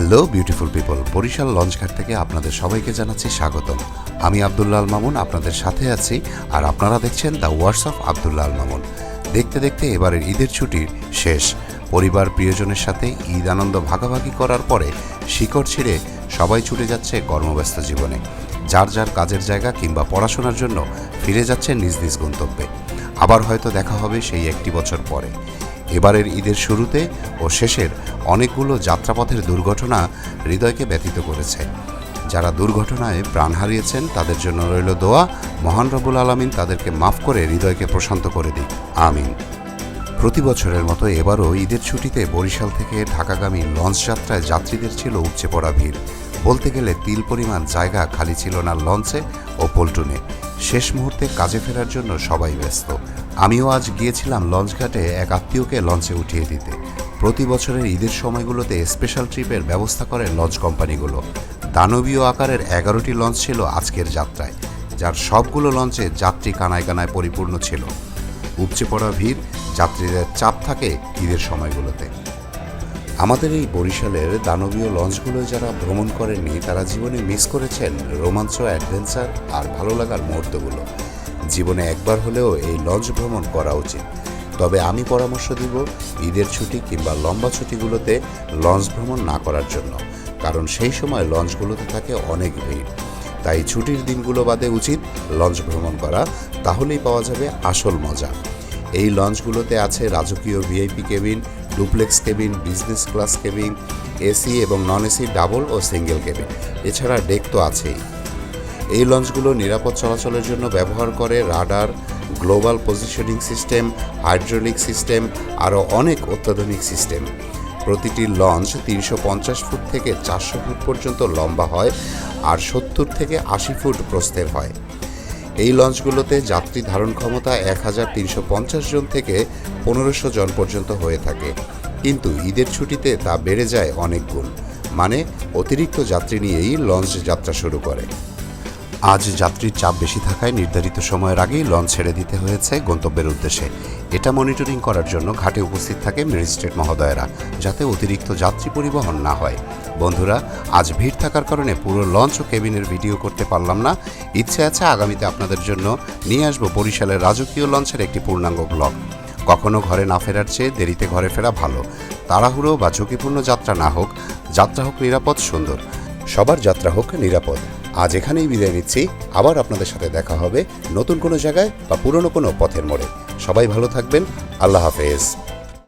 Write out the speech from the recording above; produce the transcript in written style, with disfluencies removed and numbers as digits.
Hello beautiful people, Barishal লঞ্চঘাট থেকে আপনাদের সবাইকে জানাচ্ছি স্বাগতম। আমি আব্দুল্লাহ আল মামুন আপনাদের সাথে আছি, আর আপনারা দেখছেন the words of Abdullah Al Mamun. দেখতে দেখতে এবারের ঈদের ছুটির শেষ। পরিবার প্রিয়জনের সাথে ঈদ আনন্দ ভাগাভাগি করার পরে শিকড় ছিঁড়ে সবাই ছুটে যাচ্ছে কর্মব্যস্ত জীবনে। যার যার কাজের জায়গা কিংবা পড়াশোনার জন্য ফিরে যাচ্ছে নিজ নিজ গন্তব্যে। আবার হয়তো দেখা হবে সেই একটি বছর পরে। এবারের ঈদের শুরুতে ও শেষের অনেকগুলো যাত্রাপথের দুর্ঘটনা হৃদয়কে ব্যথিত করেছে। যারা দুর্ঘটনায় প্রাণ হারিয়েছেন তাদের জন্য রইল দোয়া, মহান রব্বুল আলামিন তাদেরকে মাফ করে হৃদয়কে প্রশান্ত করে দিক, আমিন। প্রতি বছরের মতো এবারও ঈদের ছুটিতে বরিশাল থেকে ঢাকাগামী লঞ্চ যাত্রায় যাত্রীদের ছিল উপচে পড়া ভিড়। বলতে গেলে তিল পরিমাণ জায়গা খালি ছিল না লঞ্চে ও পল্টুনে। শেষ মুহূর্তে কাজে ফেরার জন্য সবাই ব্যস্ত। আমিও আজ গিয়েছিলাম লঞ্চঘাটে এক আত্মীয়কে লঞ্চে উঠিয়ে দিতে। প্রতি বছরের ঈদের সময়গুলোতে স্পেশাল ট্রিপের ব্যবস্থা করে লঞ্চ কোম্পানিগুলো। দানবীয় আকারের 11টি লঞ্চ ছিল আজকের যাত্রায়, যার সবগুলো লঞ্চে যাত্রী কানায় কানায় পরিপূর্ণ ছিল। উপচে পড়া ভিড়, যাত্রীদের চাপ থাকে ঈদের সময়গুলোতে। আমাদের এই বরিশালের দানবীয় লঞ্চগুলোয় যারা ভ্রমণ করেননি তারা জীবনে মিস করেছেন রোমাঞ্চ, অ্যাডভেঞ্চার আর ভালো লাগার মুহূর্তগুলো। জীবনে একবার হলেও এই লঞ্চ ভ্রমণ করা উচিত। তবে আমি পরামর্শ দিব ঈদের ছুটি কিংবা লম্বা ছুটিগুলোতে লঞ্চ ভ্রমণ না করার জন্য, কারণ সেই সময় লঞ্চগুলোতে থাকে অনেক ভিড়। তাই ছুটির দিনগুলো বাদে উচিত লঞ্চ ভ্রমণ করা, তাহলেই পাওয়া যাবে আসল মজা। এই লঞ্চগুলোতে আছে রাজকীয় VIP cabin, duplex cabin, business class cabin, AC এবং নন এসি ডাবল ও সিঙ্গেল কেবিন। এছাড়া ডেক তো আছেই। এই লঞ্চগুলো নিরাপদ চলাচলের জন্য ব্যবহার করে radar, global positioning system, hydraulic system, আরও অনেক অত্যাধুনিক সিস্টেম। প্রতিটি লঞ্চ 350 ফুট থেকে 400 ফুট পর্যন্ত লম্বা হয় আর 70 থেকে 80 ফুট প্রস্থের হয়। এই লঞ্চগুলোতে যাত্রী ধারণ ক্ষমতা 1350 জন থেকে 1500 জন পর্যন্ত হয়ে থাকে, কিন্তু ঈদের ছুটিতে তা বেড়ে যায় অনেক গুণ। মানে অতিরিক্ত যাত্রী নিয়েই লঞ্চ যাত্রা শুরু করে। আজ যাত্রীর চাপ বেশি থাকায় নির্ধারিত সময়ের আগেই লঞ্চ ছেড়ে দিতে হয়েছে গন্তব্যের উদ্দেশ্যে। এটা মনিটরিং করার জন্য ঘাটে উপস্থিত থাকে ম্যাজিস্ট্রেট মহোদয়েরা, যাতে অতিরিক্ত যাত্রী পরিবহন না হয়। বন্ধুরা, আজ ভিড় থাকার কারণে পুরো লঞ্চ ও কেবিনের ভিডিও করতে পারলাম না। ইচ্ছে আছে আগামীতে আপনাদের জন্য নিয়ে আসবো বরিশালের রাজকীয় লঞ্চের একটি পূর্ণাঙ্গ ব্লগ। কখনো ঘরে না ফেরার চেয়ে দেরিতে ঘরে ফেরা ভালো। তাড়াহুড়ো বা ঝুঁকিপূর্ণ যাত্রা না হোক, যাত্রা হোক নিরাপদ, সুন্দর। সবার যাত্রা হোক নিরাপদ। আজ এখানেই বিদায় নিচ্ছি। আবার আপনাদের সাথে দেখা হবে নতুন কোনো জায়গায় বা পুরনো কোনো পথের মোড়ে। সবাই ভালো থাকবেন। আল্লাহ হাফেজ।